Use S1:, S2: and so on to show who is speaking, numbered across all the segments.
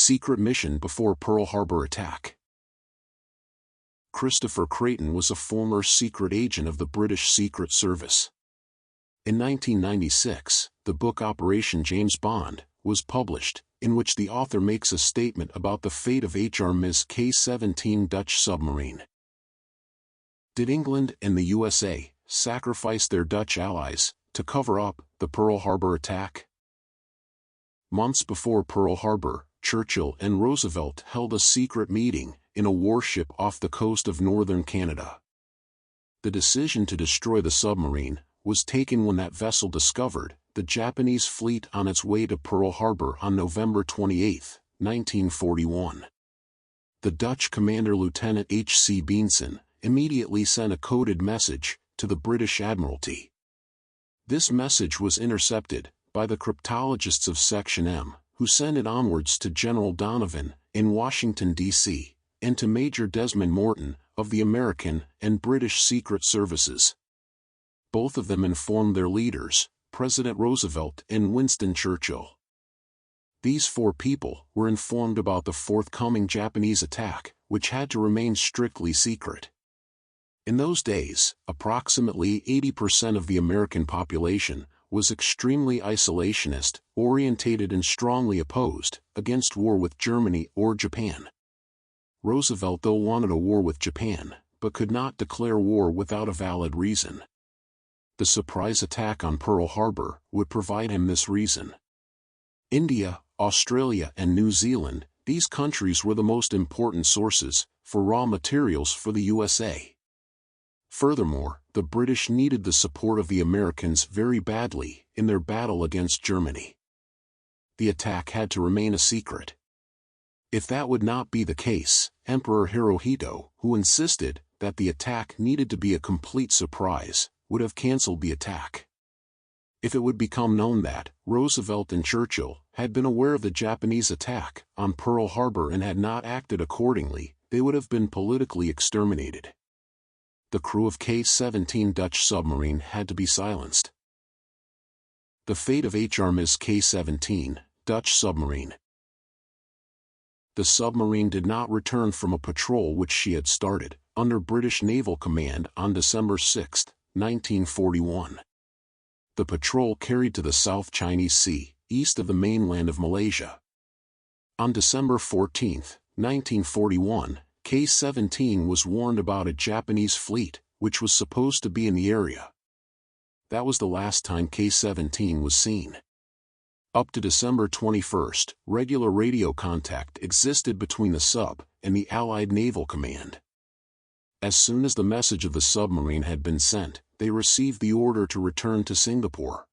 S1: secret mission before Pearl Harbor attack. Christopher Creighton was a former secret agent of the British Secret Service. In 1996, the book Operation James Bond was published, in which the author makes a statement about the fate of HMS K-17 Dutch submarine. Did England and the USA sacrifice their Dutch allies to cover up the Pearl Harbor attack? Months before Pearl Harbor, Churchill and Roosevelt held a secret meeting in a warship off the coast of northern Canada. The decision to destroy the submarine was taken when that vessel discovered the Japanese fleet on its way to Pearl Harbor on November 28, 1941. The Dutch commander Lieutenant H.C. Benson immediately sent a coded message to the British Admiralty. This message was intercepted by the cryptologists of Section M, who sent it onwards to General Donovan in Washington, D.C., and to Major Desmond Morton of the American and British Secret Services. Both of them informed their leaders, President Roosevelt and Winston Churchill. These four people were informed about the forthcoming Japanese attack, which had to remain strictly secret. In those days, approximately 80% of the American population was extremely isolationist, orientated and strongly opposed against war with Germany or Japan. Roosevelt though wanted a war with Japan, but could not declare war without a valid reason. The surprise attack on Pearl Harbor would provide him this reason. India, Australia and New Zealand, these countries were the most important sources for raw materials for the USA. Furthermore, the British needed the support of the Americans very badly in their battle against Germany. The attack had to remain a secret. If that would not be the case, Emperor Hirohito, who insisted that the attack needed to be a complete surprise, would have cancelled the attack. If it would become known that Roosevelt and Churchill had been aware of the Japanese attack on Pearl Harbor and had not acted accordingly, they would have been politically exterminated. The crew of K-17 Dutch submarine had to be silenced. The fate of HMS K-17 Dutch submarine. The submarine did not return from a patrol which she had started under British Naval Command on December 6, 1941. The patrol carried to the South Chinese Sea, east of the mainland of Malaysia. On December 14, 1941, K-17 was warned about a Japanese fleet, which was supposed to be in the area. That was the last time K-17 was seen. Up to December 21, regular radio contact existed between the sub and the Allied Naval Command. As soon as the message of the submarine had been sent, they received the order to return to Singapore.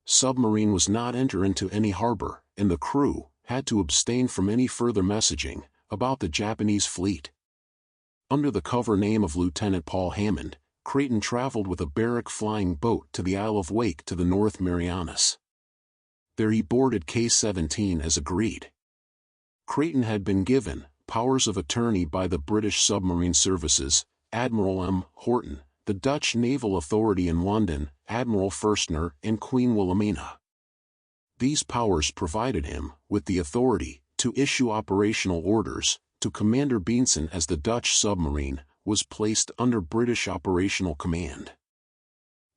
S1: Submarine was not enter into any harbor, and the crew had to abstain from any further messaging about the Japanese fleet. Under the cover name of Lieutenant Paul Hammond, Creighton traveled with a barrack flying boat to the Isle of Wake to the North Marianas. There he boarded K-17 as agreed. Creighton had been given powers of attorney by the British Submarine Services, Admiral M. Horton, the Dutch Naval Authority in London, Admiral Furstner and Queen Wilhelmina. These powers provided him with the authority to issue operational orders to Commander Benson as the Dutch submarine was placed under British operational command.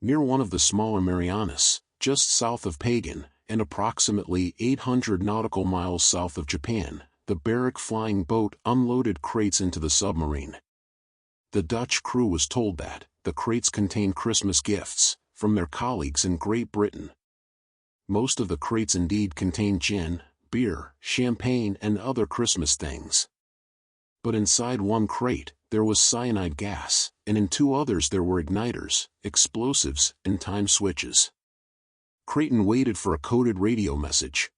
S1: Near one of the smaller Marianas, just south of Pagan, and approximately 800 nautical miles south of Japan, the barrack flying boat unloaded crates into the submarine. The Dutch crew was told that the crates contained Christmas gifts from their colleagues in Great Britain. Most of the crates indeed contained gin, beer, champagne and other Christmas things. But inside one crate, there was cyanide gas, and in two others there were igniters, explosives, and time switches. Creighton waited for a coded radio message.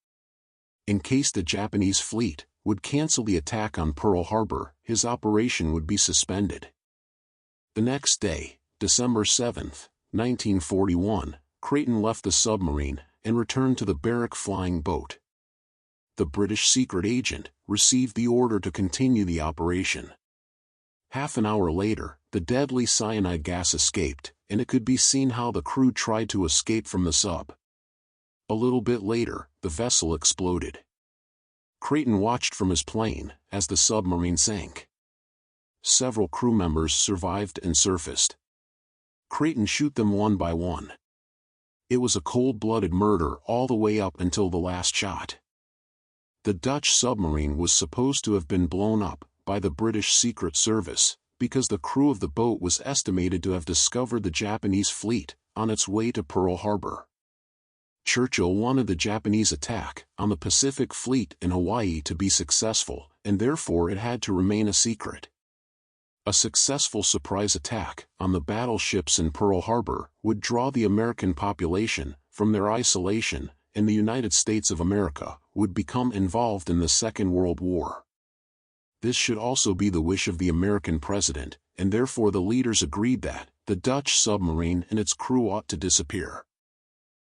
S1: In case the Japanese fleet would cancel the attack on Pearl Harbor, his operation would be suspended. The next day, December 7, 1941, Creighton left the submarine and returned to the barrack flying boat. The British secret agent received the order to continue the operation. Half an hour later, the deadly cyanide gas escaped, and it could be seen how the crew tried to escape from the sub. A little bit later, the vessel exploded. Creighton watched from his plane as the submarine sank. Several crew members survived and surfaced. Creighton shot them one by one. It was a cold-blooded murder all the way up until the last shot. The Dutch submarine was supposed to have been blown up by the British Secret Service because the crew of the boat was estimated to have discovered the Japanese fleet on its way to Pearl Harbor. Churchill wanted the Japanese attack on the Pacific Fleet in Hawaii to be successful, and therefore it had to remain a secret. A successful surprise attack on the battleships in Pearl Harbor would draw the American population from their isolation, and the United States of America would become involved in the Second World War. This should also be the wish of the American president, and therefore the leaders agreed that the Dutch submarine and its crew ought to disappear.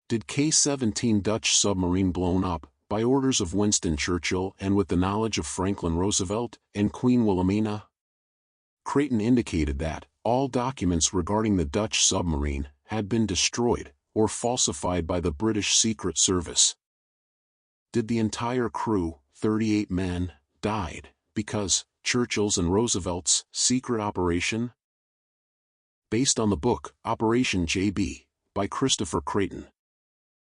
S1: Did KXVII Dutch submarine blown up by orders of Winston Churchill and with the knowledge of Franklin Roosevelt and Queen Wilhelmina? Creighton indicated that all documents regarding the Dutch submarine had been destroyed or falsified by the British Secret Service. Did the entire crew, 38 men, died because Churchill's and Roosevelt's secret operation? Based on the book Operation JB by Christopher Creighton.